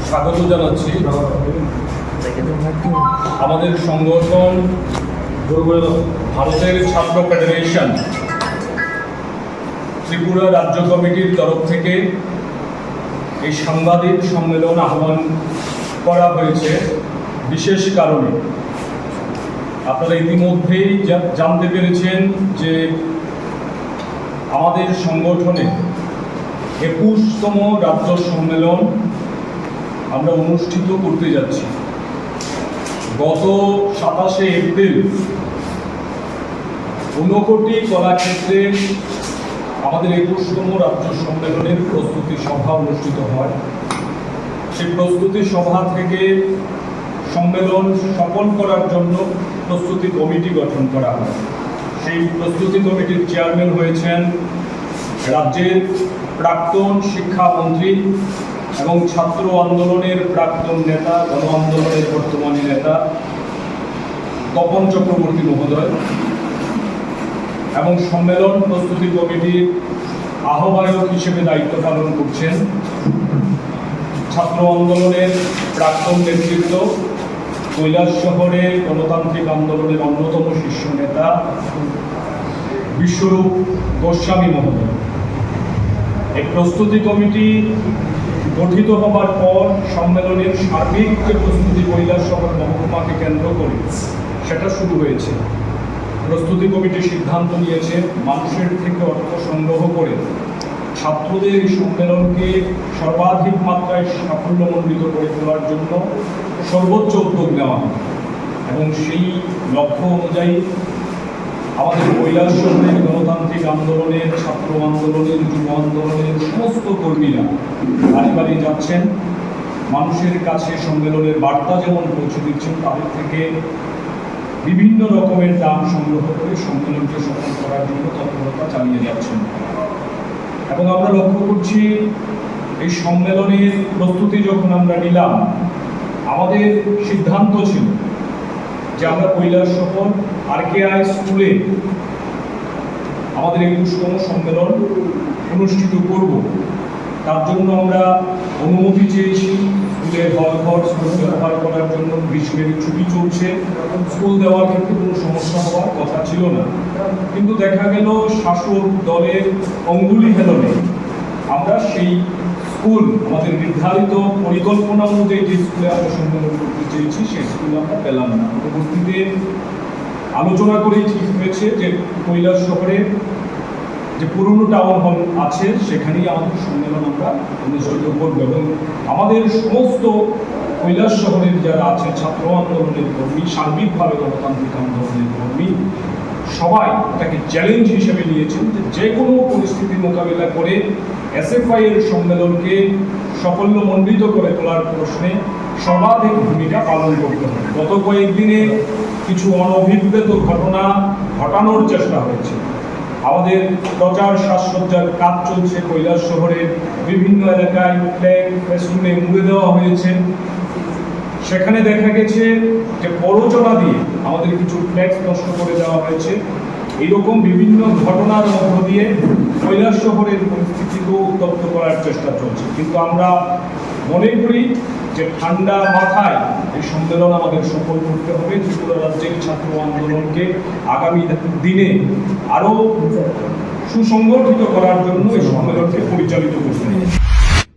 স্বাগত জানাচ্ছি। আমাদের সংগঠন ভারতের ছাত্র ফেডারেশন ত্রিপুরা রাজ্য কমিটির তরফ থেকে এই সাংবাদিক সম্মেলন আহ্বান করা হয়েছে বিশেষ কারণে। আপনারা ইতিমধ্যেই জানতে পেরেছেন যে আমাদের সংগঠনে 21তম রাজ্য সম্মেলন আমরা অনুষ্ঠিত করতে যাচ্ছি। গত 27শে এপ্রিল ঊনকোটি কলাক্ষেত্রে আমাদের 21তম রাজ্য সম্মেলনের প্রস্তুতি সভা অনুষ্ঠিত হয়। সেই প্রস্তুতি সভা থেকে সম্মেলন সফল করার জন্য প্রস্তুতি কমিটি গঠন করা হয়। সেই প্রস্তুতি কমিটির চেয়ারম্যান হয়েছেন রাজ্যের প্রাক্তন শিক্ষামন্ত্রী এবং ছাত্র আন্দোলনের প্রাক্তন নেতা, গণ আন্দোলনের বর্তমানে নেতা তপন চক্রবর্তী মহোদয়, এবং সম্মেলন প্রস্তুতি কমিটির আহ্বায়ক হিসেবে দায়িত্ব পালন করছেন ছাত্র আন্দোলনের প্রাক্তন নেতৃত্ব, কৈলাসহরে গণতান্ত্রিক আন্দোলনের অন্যতম শীর্ষ নেতা বিশ্বরূপ গোস্বামী মহোদয়। এই প্রস্তুতি কমিটি গঠিত হবার পর সম্মেলনের সার্বিক যে প্রস্তুতি কৈলাসহর মহকুমাকে কেন্দ্র করে সেটা শুরু হয়েছে। প্রস্তুতি কমিটি সিদ্ধান্ত নিয়েছে মানুষের থেকে অর্থ সংগ্রহ করে ছাত্রদের এই সম্মেলনকে সর্বাধিক মাত্রায় সাফল্যমণ্ডিত করে তোলার জন্য সর্বোচ্চ উদ্যোগ নেওয়া হবে, এবং সেই লক্ষ্য অনুযায়ী আমাদের কৈলাসহরের গণতান্ত্রিক আন্দোলনের, ছাত্র আন্দোলনের, যুব আন্দোলনের সমস্ত কর্মীরা বাড়ি বাড়ি যাচ্ছেন, মানুষের কাছে সম্মেলনের বার্তা যেমন পৌঁছে দিচ্ছেন, তাদের থেকে বিভিন্ন রকমের দাম সংগ্রহ করে সম্মেলনকে সফল করার জন্য তৎপরতা চালিয়ে যাচ্ছেন। এবং আমরা লক্ষ্য করছি এই সম্মেলনের প্রস্তুতি যখন আমরা নিলাম, আমাদের সিদ্ধান্ত ছিল যে আমরা কৈলাসহর RKI স্কুলে আমাদের 21তম সম্মেলন অনুষ্ঠিত করব। তার জন্য আমরা অনুমতি চেয়েছি। স্কুলের হল স্কুল ব্যবহার করার জন্য গ্রীষ্মের ছুটি চলছে, স্কুল দেওয়ার ক্ষেত্রে কোনো সমস্যা হওয়ার কথা ছিল না। কিন্তু দেখা গেল শাসক দলের অঙ্গুলি হেলনে আমরা সেই স্কুল, আমাদের নির্ধারিত পরিকল্পনা অনুযায়ী যে স্কুলে আমরা সম্মেলন করতে চেয়েছি সেই স্কুল আমরা পেলাম না। পরবর্তীতে আলোচনা করেই ঠিক হয়েছে যে কৈলাসহরে যে পুরনো টাউন হল আছে সেখানেই আমাদের সম্মেলন আমরা অনুষ্ঠিত করব, এবং আমাদের সমস্ত কৈলাসহরের যারা আছে ছাত্র আন্দোলনের কর্মী, সার্বিকভাবে গণতান্ত্রিক আন্দোলনের কর্মী, সবাই এটাকে চ্যালেঞ্জ হিসেবে নিয়েছেন যে কোনো পরিস্থিতি মোকাবিলা করে SFI এর সম্মেলনকে সাফল্যমণ্ডিত করে তোলার প্রশ্নে সর্বাধিক ভূমিকা পালন করতে হবে। গত কয়েকদিনে কিছু অনভিপ্রেত ঘটনা ঘটানোর চেষ্টা হয়েছে। আমাদের প্রচার সাজসজ্জার কাজ চলছে, কৈলাসহরের বিভিন্ন এলাকায় ফ্ল্যাগ ফেস্টুনে মুড়ে দেওয়া হয়েছে। সেখানে দেখা গেছে যে প্ররোচনা দিয়ে আমাদের কিছু ফ্ল্যাক্স নষ্ট করে দেওয়া হয়েছে। এইরকম বিভিন্ন ঘটনার মধ্য দিয়ে কৈলাসহরের পরিস্থিতিকেও উত্তপ্ত করার চেষ্টা চলছে। কিন্তু আমরা মনে করি যে ঠান্ডা মাথায় এই সম্মেলন আমাদের সফল করতে হবে। ত্রিপুরা রাজ্যের ছাত্র আন্দোলনকে আগামী দিনে আরও সুসংগঠিত করার জন্য এই সম্মেলনকে পরিচালিত করতে হবে।